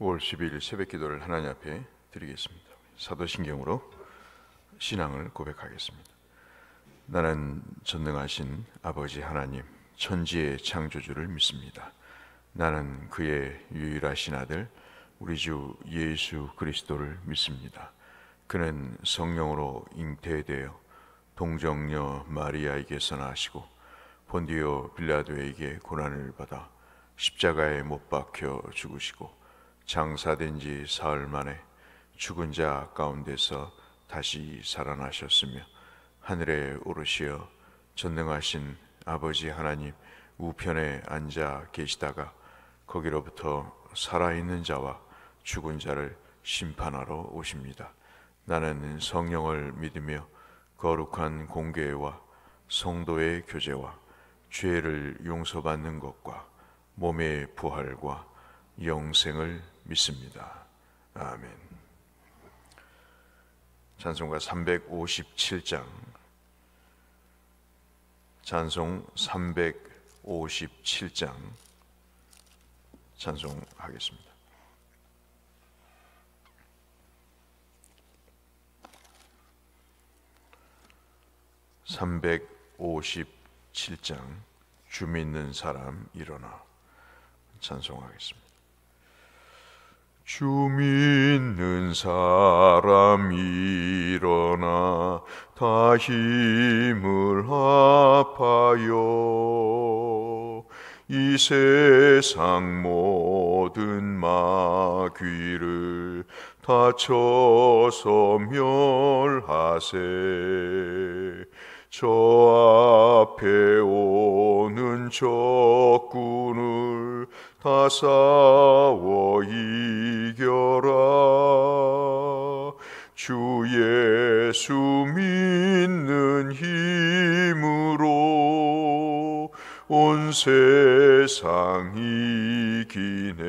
5월 12일 새벽 기도를 하나님 앞에 드리겠습니다. 사도신경으로 신앙을 고백하겠습니다. 나는 전능하신 아버지 하나님, 천지의 창조주를 믿습니다. 나는 그의 유일하신 아들 우리 주 예수 그리스도를 믿습니다. 그는 성령으로 잉태되어 동정녀 마리아에게서 나시고 본디오 빌라도에게 고난을 받아 십자가에 못 박혀 죽으시고 장사된 지 사흘 만에 죽은 자 가운데서 다시 살아나셨으며 하늘에 오르시어 전능하신 아버지 하나님 우편에 앉아 계시다가 거기로부터 살아있는 자와 죽은 자를 심판하러 오십니다. 나는 성령을 믿으며 거룩한 공교회와 성도의 교제와 죄를 용서받는 것과 몸의 부활과 영생을 믿습니다. 아멘. 찬송가 357장, 찬송 357장 찬송하겠습니다. (357장) 주 믿는 사람 일어나 찬송하겠습니다. 주 믿는 사람 일어나 다 힘을 합하여 이 세상 모든 마귀를 다 쳐서 멸하세. 저 앞에 오는 적군을 다 싸워 이겨라. 주 예수 믿는 힘으로 온 세상 이기네.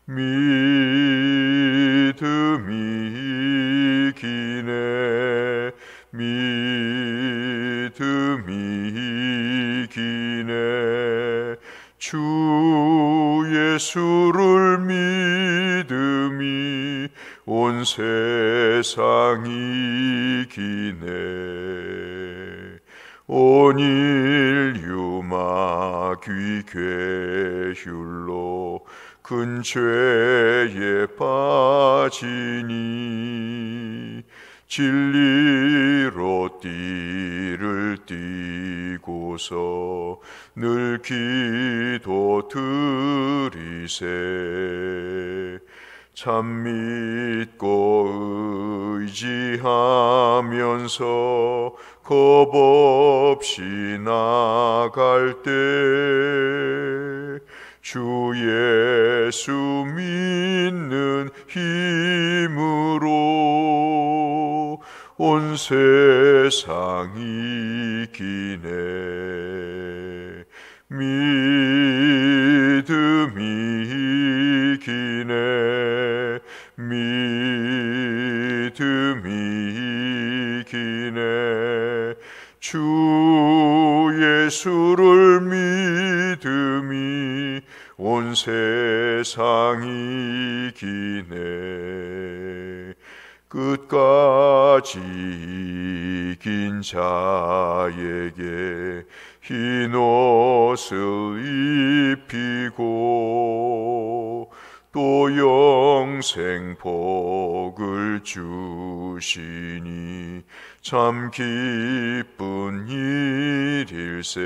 믿음이 이기네. 믿음이 이기네. 주 예수를 믿음이 온 세상 이기네. 온 인류 마귀 괴휼로 큰 죄에 빠지니 진리로 띠를 띠고서 늘 기도 드리세. 참 믿고 의지하면서 겁 없이 나갈 때 주 예수 믿는 힘으로 온 세상 이기네. 믿음이 이기네. 믿음이 이기네. 주 예수를 믿음이 온 세상 이기네. 끝까지 이긴 자에게 흰 옷을 입히고 또 영생 복을 주시니 참 기쁜 일일세.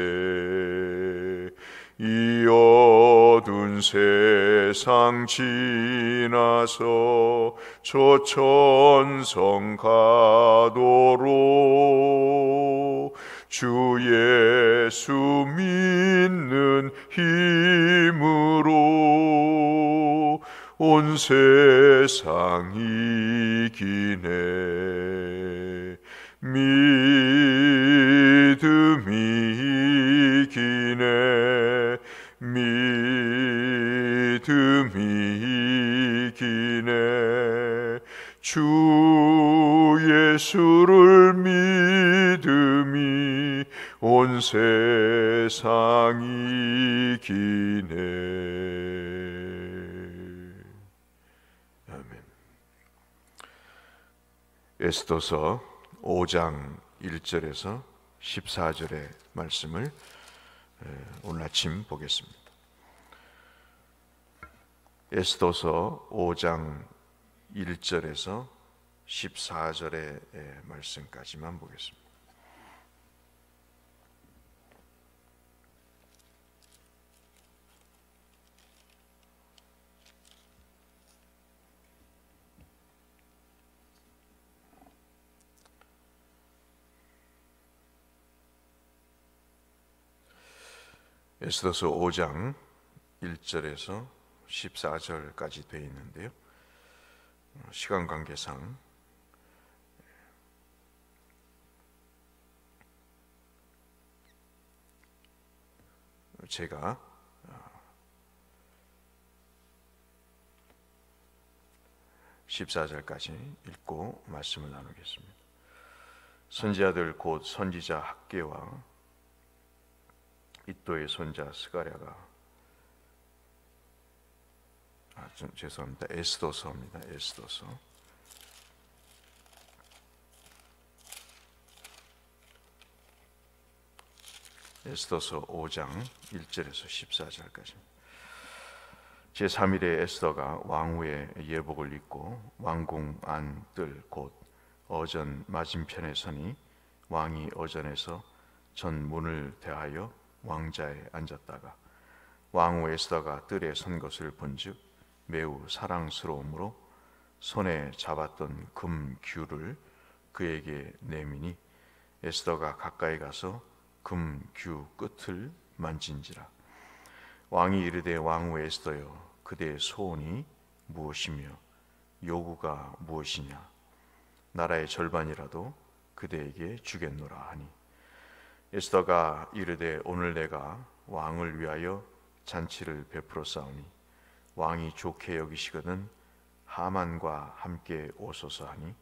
이 어두운 세상 지나서 저 천성 가도록 주 예수 믿는 힘으로 온 세상 이기네. 믿음이 이기네. 믿음이 이기네. 주 예수를 믿음이 온 세상 이기네. 에스더서 5장 1절에서 14절의 말씀을 오늘 아침 보겠습니다. 에스더서 5장 1절에서 14절의 말씀까지만 보겠습니다. 에스더서 5장 1절에서 14절까지 되어 있는데요. 시간 관계상 제가 14절까지 읽고 말씀을 나누겠습니다. 선지자들 곧 선지자 학개와 이또의 손자 스가랴가 죄송합니다. 에스더서입니다. 에스더서 5장 1절에서 14절까지. 제3일에 에스더가 왕후의 예복을 입고 왕궁 안 뜰 곧 어전 맞은편에 서니 왕이 어전에서 전 문을 대하여 왕자에 앉았다가 왕후 에스더가 뜰에 선 것을 본즉 매우 사랑스러움으로 손에 잡았던 금 규를 그에게 내미니 에스더가 가까이 가서 금 규 끝을 만진지라. 왕이 이르되 왕후 에스더여 그대의 소원이 무엇이며 요구가 무엇이냐? 나라의 절반이라도 그대에게 주겠노라 하니 에스더가 이르되 오늘 내가 왕을 위하여 잔치를 베풀어 싸우니 왕이 좋게 여기시거든 하만과 함께 오소서 하니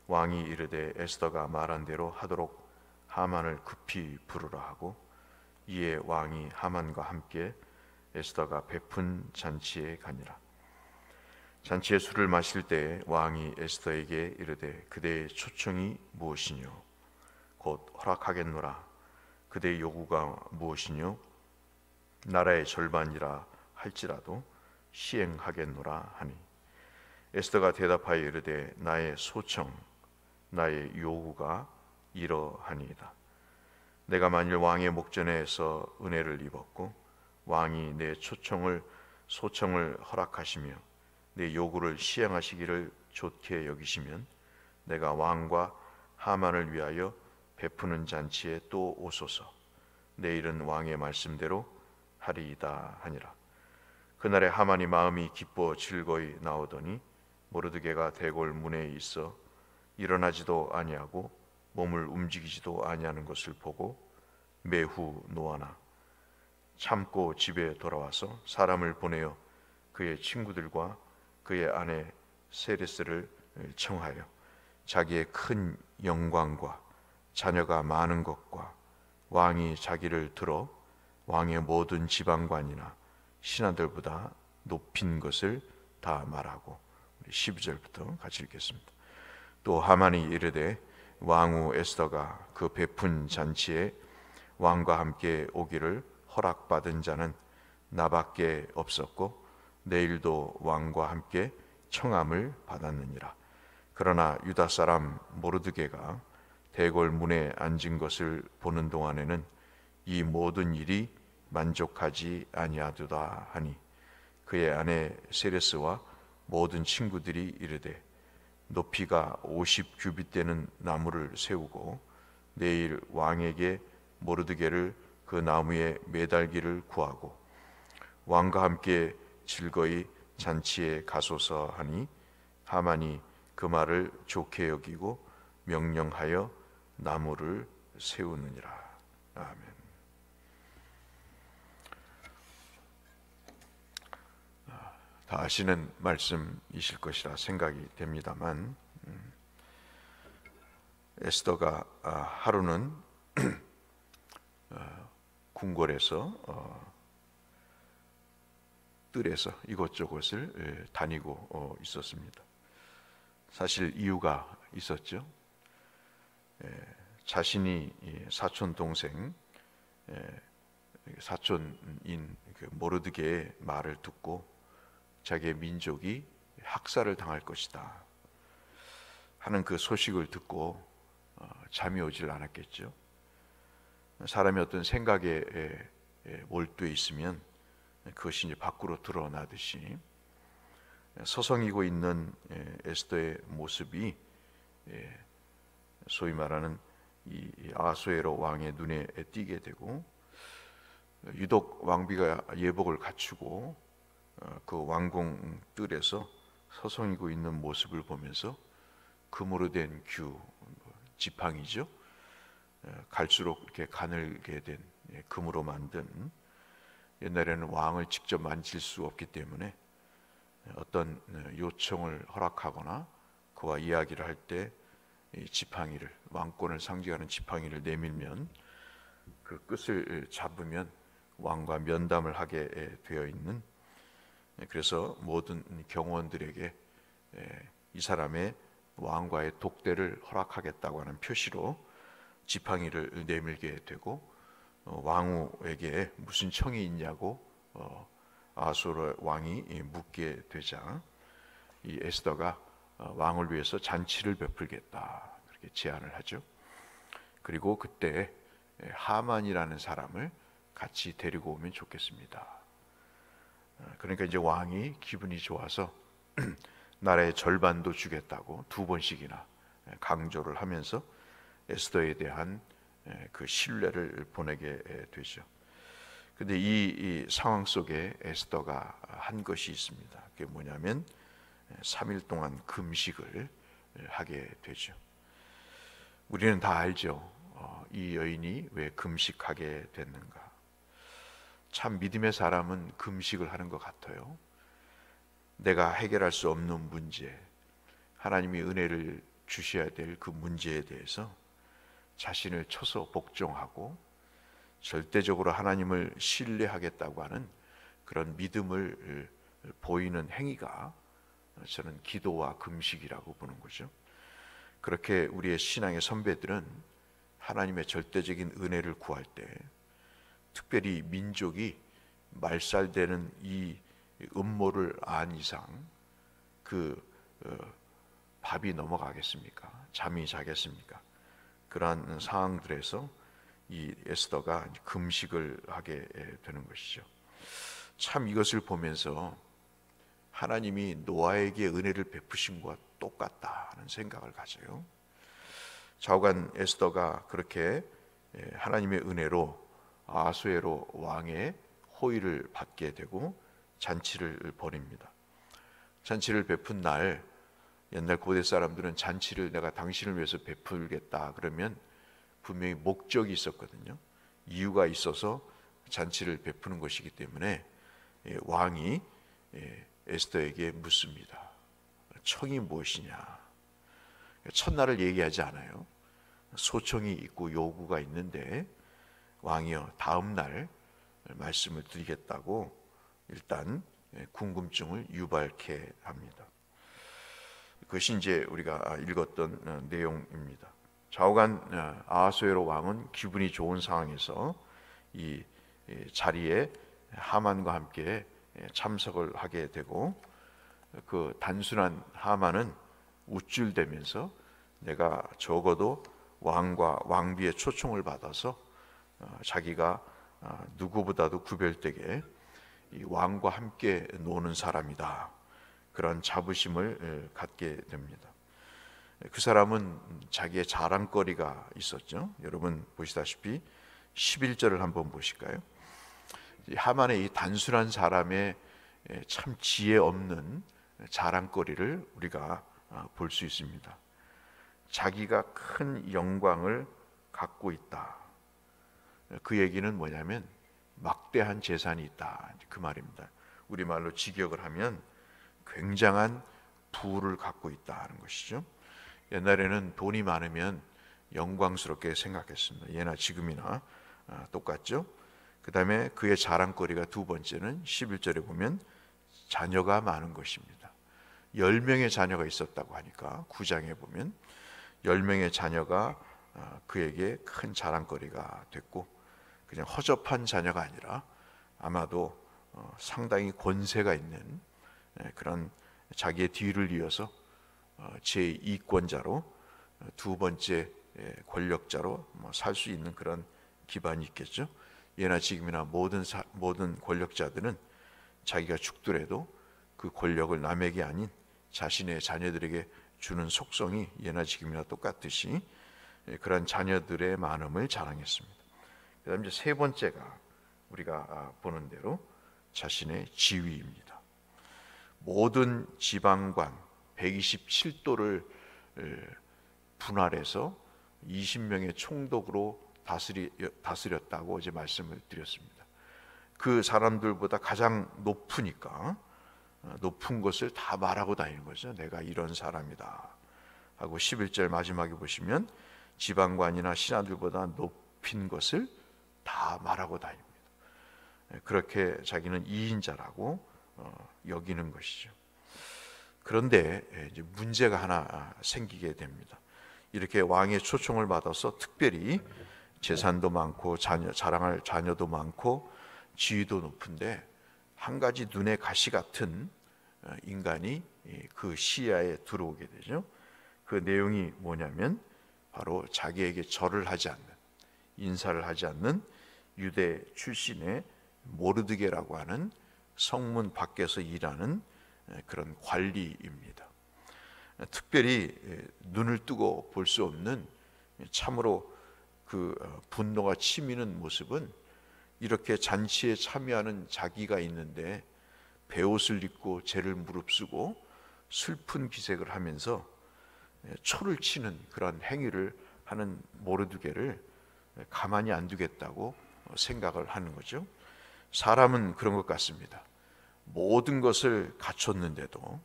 왕이 이르되 에스더가 말한 대로 하도록 하만을 급히 부르라 하고 이에 왕이 하만과 함께 에스더가 베푼 잔치에 가니라. 잔치의 술을 마실 때에 왕이 에스더에게 이르되 그대의 초청이 무엇이뇨? 곧 허락하겠노라. 그대의 요구가 무엇이뇨? 나라의 절반이라 할지라도 시행하겠노라 하니 에스더가 대답하여 이르되 나의 소청 나의 요구가 이러하니이다. 내가 만일 왕의 목전에서 은혜를 입었고 왕이 내 소청을 허락하시며 내 요구를 시행하시기를 좋게 여기시면 내가 왕과 하만을 위하여 베푸는 잔치에 또 오소서. 내일은 왕의 말씀대로 하리이다 하니라. 그날에 하만이 마음이 기뻐 즐거이 나오더니 모르드게가 대궐 문에 있어 일어나지도 아니하고 몸을 움직이지도 아니하는 것을 보고 매우 노하나 참고 집에 돌아와서 사람을 보내어 그의 친구들과 그의 아내 세레스를 청하여 자기의 큰 영광과 자녀가 많은 것과 왕이 자기를 들어 왕의 모든 지방관이나 신하들보다 높인 것을 다 말하고 12절부터 같이 읽겠습니다. 또 하만이 이르되 왕후 에스더가 그 베푼 잔치에 왕과 함께 오기를 허락받은 자는 나밖에 없었고 내일도 왕과 함께 청함을 받았느니라. 그러나 유다 사람 모르드게가 대궐 문에 앉은 것을 보는 동안에는 이 모든 일이 만족하지 아니하도다 하니 그의 아내 세레스와 모든 친구들이 이르되 높이가 50규빗 되는 나무를 세우고 내일 왕에게 모르드게를 그 나무에 매달기를 구하고 왕과 함께 즐거이 잔치에 가소서 하니 하만이 그 말을 좋게 여기고 명령하여 나무를 세우느니라. 아멘. 다 아시는 말씀이실 것이라 생각이 됩니다만 에스더가 하루는 궁궐에서 뜰에서 이곳저곳을 다니고 있었습니다. 사실 이유가 있었죠. 자신이 사촌 동생, 사촌인 모르드게의 말을 듣고 자기의 민족이 학살을 당할 것이다 하는 그 소식을 듣고 잠이 오질 않았겠죠. 사람이 어떤 생각에 몰두해 있으면 그것이 이제 밖으로 드러나듯이 서성이고 있는 에스더의 모습이 소위 말하는 이 아하수에로 왕의 눈에 띄게 되고, 유독 왕비가 예복을 갖추고 그 왕궁 뜰에서 서성이고 있는 모습을 보면서 금으로 된 규, 지팡이죠. 갈수록 이렇게 가늘게 된 금으로 만든, 옛날에는 왕을 직접 만질 수 없기 때문에 어떤 요청을 허락하거나 그와 이야기를 할 때 지팡이를, 왕권을 상징하는 지팡이를 내밀면 그 끝을 잡으면 왕과 면담을 하게 되어 있는, 그래서 모든 경호원들에게 이 사람의 왕과의 독대를 허락하겠다고 하는 표시로 지팡이를 내밀게 되고, 왕후에게 무슨 청이 있냐고 아하수에로 왕이 묻게 되자 이 에스더가 왕을 위해서 잔치를 베풀겠다 그렇게 제안을 하죠. 그리고 그때 하만이라는 사람을 같이 데리고 오면 좋겠습니다. 그러니까 이제 왕이 기분이 좋아서 나라의 절반도 주겠다고 두 번씩이나 강조를 하면서 에스더에 대한 그 신뢰를 보내게 되죠. 근데 이 상황 속에 에스더가 한 것이 있습니다. 그게 뭐냐면 3일 동안 금식을 하게 되죠. 우리는 다 알죠. 이 여인이 왜 금식하게 됐는가. 참 믿음의 사람은 금식을 하는 것 같아요. 내가 해결할 수 없는 문제, 하나님이 은혜를 주셔야 될 그 문제에 대해서 자신을 쳐서 복종하고 절대적으로 하나님을 신뢰하겠다고 하는 그런 믿음을 보이는 행위가 저는 기도와 금식이라고 보는 거죠. 그렇게 우리의 신앙의 선배들은 하나님의 절대적인 은혜를 구할 때, 특별히 민족이 말살되는 이 음모를 안 이상 그 밥이 넘어가겠습니까? 잠이 자겠습니까? 그러한 상황들에서 이 에스더가 금식을 하게 되는 것이죠. 참 이것을 보면서 하나님이 노아에게 은혜를 베푸신 것과 똑같다는 생각을 가져요. 좌우간 에스더가 그렇게 하나님의 은혜로 아하수에로 왕의 호의를 받게 되고 잔치를 벌입니다. 잔치를 베푼 날, 옛날 고대 사람들은 잔치를 내가 당신을 위해서 베풀겠다 그러면 분명히 목적이 있었거든요. 이유가 있어서 잔치를 베푸는 것이기 때문에 왕이 에스더에게 묻습니다. 청이 무엇이냐? 첫날을 얘기하지 않아요. 소청이 있고 요구가 있는데, 왕이여 다음 날 말씀을 드리겠다고 일단 궁금증을 유발케 합니다. 그것이 이제 우리가 읽었던 내용입니다. 좌우간 아하수에로 왕은 기분이 좋은 상황에서 이 자리에 하만과 함께 참석을 하게 되고, 그 단순한 하만은 우쭐대면서 내가 적어도 왕과 왕비의 초청을 받아서 자기가 누구보다도 구별되게 이 왕과 함께 노는 사람이다, 그런 자부심을 갖게 됩니다. 그 사람은 자기의 자랑거리가 있었죠. 여러분 보시다시피 11절을 한번 보실까요? 하만의 이 단순한 사람의 참 지혜 없는 자랑거리를 우리가 볼 수 있습니다. 자기가 큰 영광을 갖고 있다. 그 얘기는 뭐냐면 막대한 재산이 있다, 그 말입니다. 우리말로 직역을 하면 굉장한 부를 갖고 있다 하는 것이죠. 옛날에는 돈이 많으면 영광스럽게 생각했습니다. 예나 지금이나 똑같죠. 그 다음에 그의 자랑거리가 두 번째는 11절에 보면 자녀가 많은 것입니다. 10명의 자녀가 있었다고 하니까 9장에 보면 10명의 자녀가 그에게 큰 자랑거리가 됐고, 그냥 허접한 자녀가 아니라 아마도 상당히 권세가 있는 그런 자기의 뒤를 이어서 제2권자로 두 번째 권력자로 살 수 있는 그런 기반이 있겠죠. 예나 지금이나 모든 권력자들은 자기가 죽더라도 그 권력을 남에게 아닌 자신의 자녀들에게 주는 속성이 예나 지금이나 똑같듯이 그런 자녀들의 많음을 자랑했습니다. 그다음 이제 세 번째가 우리가 보는 대로 자신의 지위입니다. 모든 지방관 127도를 분할해서 20명의 총독으로 다스렸다고 어제 말씀을 드렸습니다. 그 사람들보다 가장 높으니까 높은 것을 다 말하고 다니는 거죠. 내가 이런 사람이다 하고 11절 마지막에 보시면 지방관이나 신하들보다 높인 것을 다 말하고 다닙니다. 그렇게 자기는 이인자라고 여기는 것이죠. 그런데 이제 문제가 하나 생기게 됩니다. 이렇게 왕의 초청을 받아서 특별히 재산도 많고 자랑할 자녀도 많고 지위도 높은데 한 가지 눈에 가시 같은 인간이 그 시야에 들어오게 되죠. 그 내용이 뭐냐면 바로 자기에게 절을 하지 않는, 인사를 하지 않는 유대 출신의 모르드게라고 하는 성문 밖에서 일하는 그런 관리입니다. 특별히 눈을 뜨고 볼 수 없는 참으로 그 분노가 치미는 모습은 이렇게 잔치에 참여하는 자기가 있는데 베옷을 입고 죄를 무릅쓰고 슬픈 기색을 하면서 초를 치는 그런 행위를 하는 모르드게를 가만히 안 두겠다고 생각을 하는 거죠. 사람은 그런 것 같습니다. 모든 것을 갖췄는데도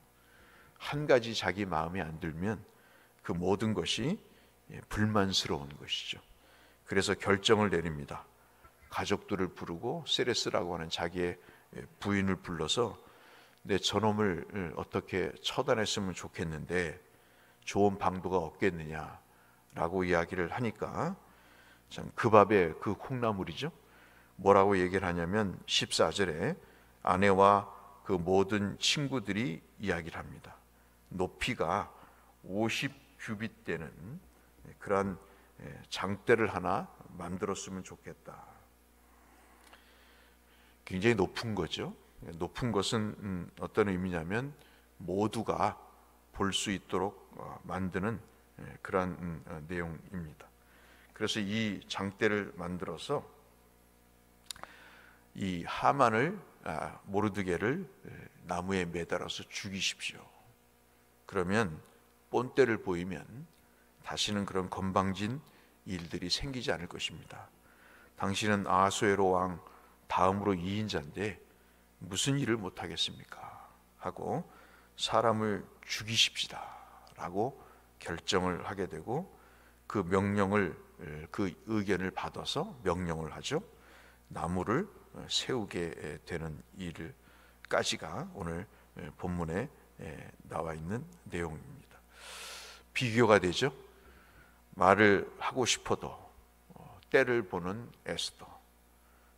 한 가지 자기 마음에 안 들면 그 모든 것이 불만스러운 것이죠. 그래서 결정을 내립니다. 가족들을 부르고 세레스라고 하는 자기의 부인을 불러서 내 저놈을 어떻게 처단했으면 좋겠는데 좋은 방도가 없겠느냐라고 이야기를 하니까 참 그 밥에 그 콩나물이죠. 뭐라고 얘기를 하냐면 14절에 아내와 그 모든 친구들이 이야기를 합니다. 높이가 50규빗 되는 그런 장대를 하나 만들었으면 좋겠다. 굉장히 높은 거죠. 높은 것은 어떤 의미냐면 모두가 볼 수 있도록 만드는 그런 내용입니다. 그래서 이 장대를 만들어서 이 하만을 모르드게를 나무에 매달아서 죽이십시오. 그러면 본때를 보이면 다시는 그런 건방진 일들이 생기지 않을 것입니다. 당신은 아하수에로 왕 다음으로 2인자인데 무슨 일을 못하겠습니까? 하고 사람을 죽이십시다 라고 결정을 하게 되고 그 명령을, 그 의견을 받아서 명령을 하죠. 나무를 세우게 되는 일까지가 오늘 본문에 나와 있는 내용입니다. 비교가 되죠. 말을 하고 싶어도 때를 보는 에스더,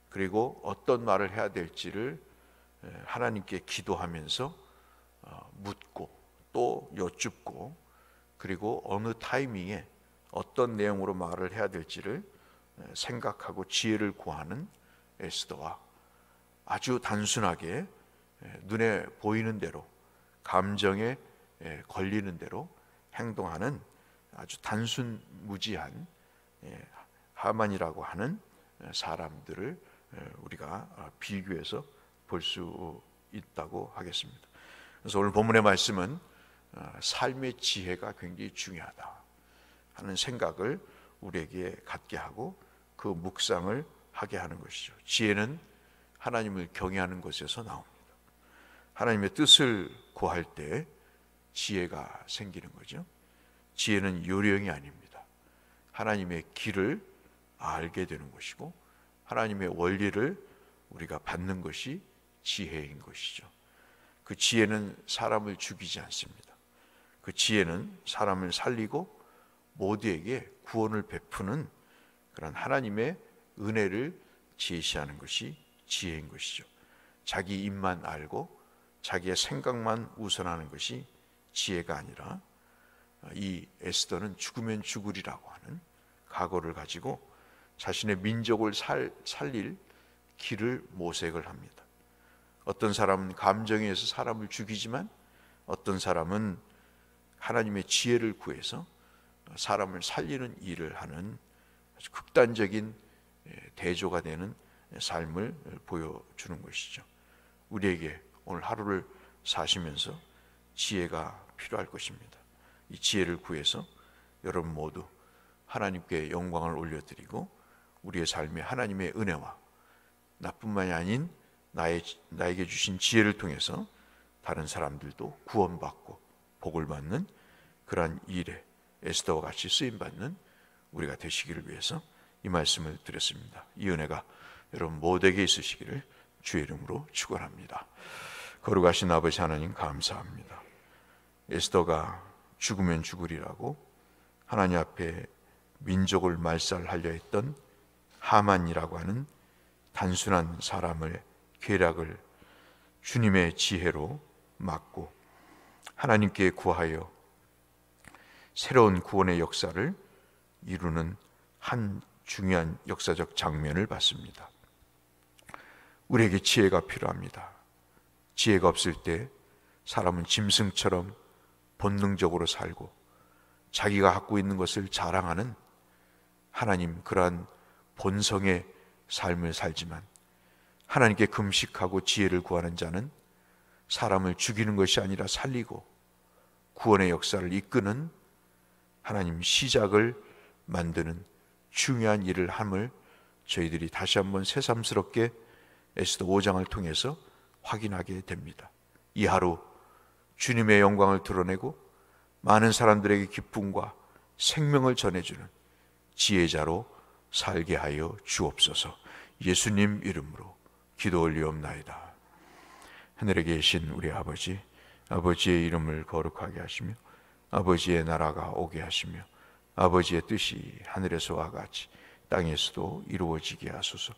그리고 어떤 말을 해야 될지를 하나님께 기도하면서 묻고 또 여쭙고, 그리고 어느 타이밍에 어떤 내용으로 말을 해야 될지를 생각하고 지혜를 구하는 에스더와 아주 단순하게 눈에 보이는 대로 감정에 걸리는 대로 행동하는 아주 단순무지한 하만이라고 하는 사람들을 우리가 비교해서 볼 수 있다고 하겠습니다. 그래서 오늘 본문의 말씀은 삶의 지혜가 굉장히 중요하다 하는 생각을 우리에게 갖게 하고 그 묵상을 하게 하는 것이죠. 지혜는 하나님을 경외하는 것에서 나옵니다. 하나님의 뜻을 구할 때 지혜가 생기는 거죠. 지혜는 요령이 아닙니다. 하나님의 길을 알게 되는 것이고 하나님의 원리를 우리가 받는 것이 지혜인 것이죠. 그 지혜는 사람을 죽이지 않습니다. 그 지혜는 사람을 살리고 모두에게 구원을 베푸는 그런 하나님의 은혜를 제시하는 것이 지혜인 것이죠. 자기 입만 알고 자기의 생각만 우선하는 것이 지혜가 아니라, 이 에스더는 죽으면 죽으리라고 하는 각오를 가지고 자신의 민족을 살릴 길을 모색을 합니다. 어떤 사람은 감정에 의해서 사람을 죽이지만, 어떤 사람은 하나님의 지혜를 구해서 사람을 살리는 일을 하는 아주 극단적인 대조가 되는 삶을 보여주는 것이죠. 우리에게 오늘 하루를 사시면서 지혜가 필요할 것입니다. 이 지혜를 구해서 여러분 모두 하나님께 영광을 올려드리고, 우리의 삶에 하나님의 은혜와 나뿐만이 아닌 나에게 주신 지혜를 통해서 다른 사람들도 구원받고 복을 받는 그러한 일에 에스더와 같이 쓰임받는 우리가 되시기를 위해서 이 말씀을 드렸습니다. 이 은혜가 여러분 모두에게 있으시기를 주의 이름으로 축원합니다. 거룩하신 아버지 하나님, 감사합니다. 에스더가 죽으면 죽으리라고 하나님 앞에 민족을 말살하려 했던 하만이라고 하는 단순한 사람의 계략을 주님의 지혜로 막고 하나님께 구하여 새로운 구원의 역사를 이루는 한 중요한 역사적 장면을 봤습니다. 우리에게 지혜가 필요합니다. 지혜가 없을 때 사람은 짐승처럼 본능적으로 살고 자기가 갖고 있는 것을 자랑하는 하나님 그러한 본성의 삶을 살지만, 하나님께 금식하고 지혜를 구하는 자는 사람을 죽이는 것이 아니라 살리고 구원의 역사를 이끄는 하나님 시작을 만드는 중요한 일을 함을 저희들이 다시 한번 새삼스럽게 에스더 5장을 통해서 확인하게 됩니다. 이 하루 주님의 영광을 드러내고 많은 사람들에게 기쁨과 생명을 전해주는 지혜자로 살게 하여 주옵소서. 예수님 이름으로 기도 올리옵나이다. 하늘에 계신 우리 아버지, 아버지의 이름을 거룩하게 하시며 아버지의 나라가 오게 하시며 아버지의 뜻이 하늘에서와 같이 땅에서도 이루어지게 하소서.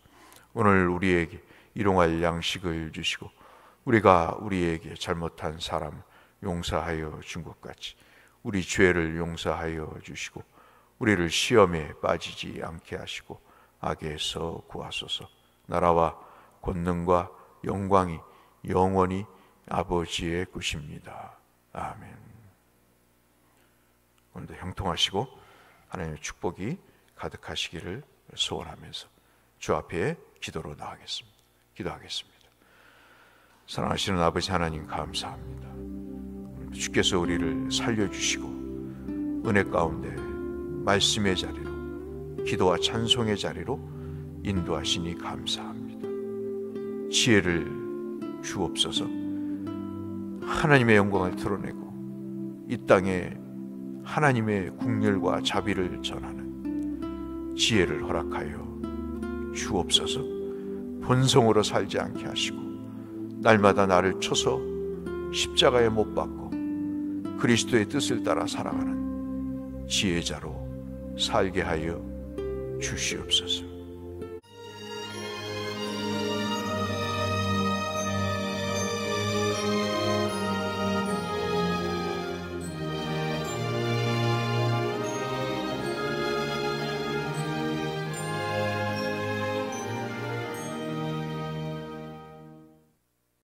오늘 우리에게 일용할 양식을 주시고 우리가 우리에게 잘못한 사람 용서하여 준 것 같이 우리 죄를 용서하여 주시고 우리를 시험에 빠지지 않게 하시고 악에서 구하소서. 나라와 권능과 영광이 영원히 아버지의 것입니다. 아멘. 오늘도 형통하시고 하나님의 축복이 가득하시기를 소원하면서 주 앞에 기도로 나아가겠습니다. 기도하겠습니다. 사랑하시는 아버지 하나님, 감사합니다. 주께서 우리를 살려주시고 은혜 가운데 말씀의 자리로, 기도와 찬송의 자리로 인도하시니 감사합니다. 지혜를 주옵소서. 하나님의 영광을 드러내고 이 땅에 하나님의 국률과 자비를 전하는 지혜를 허락하여 주옵소서. 본성으로 살지 않게 하시고 날마다 나를 쳐서 십자가에 못 박고 그리스도의 뜻을 따라 살아가는 지혜자로 살게 하여 주시옵소서.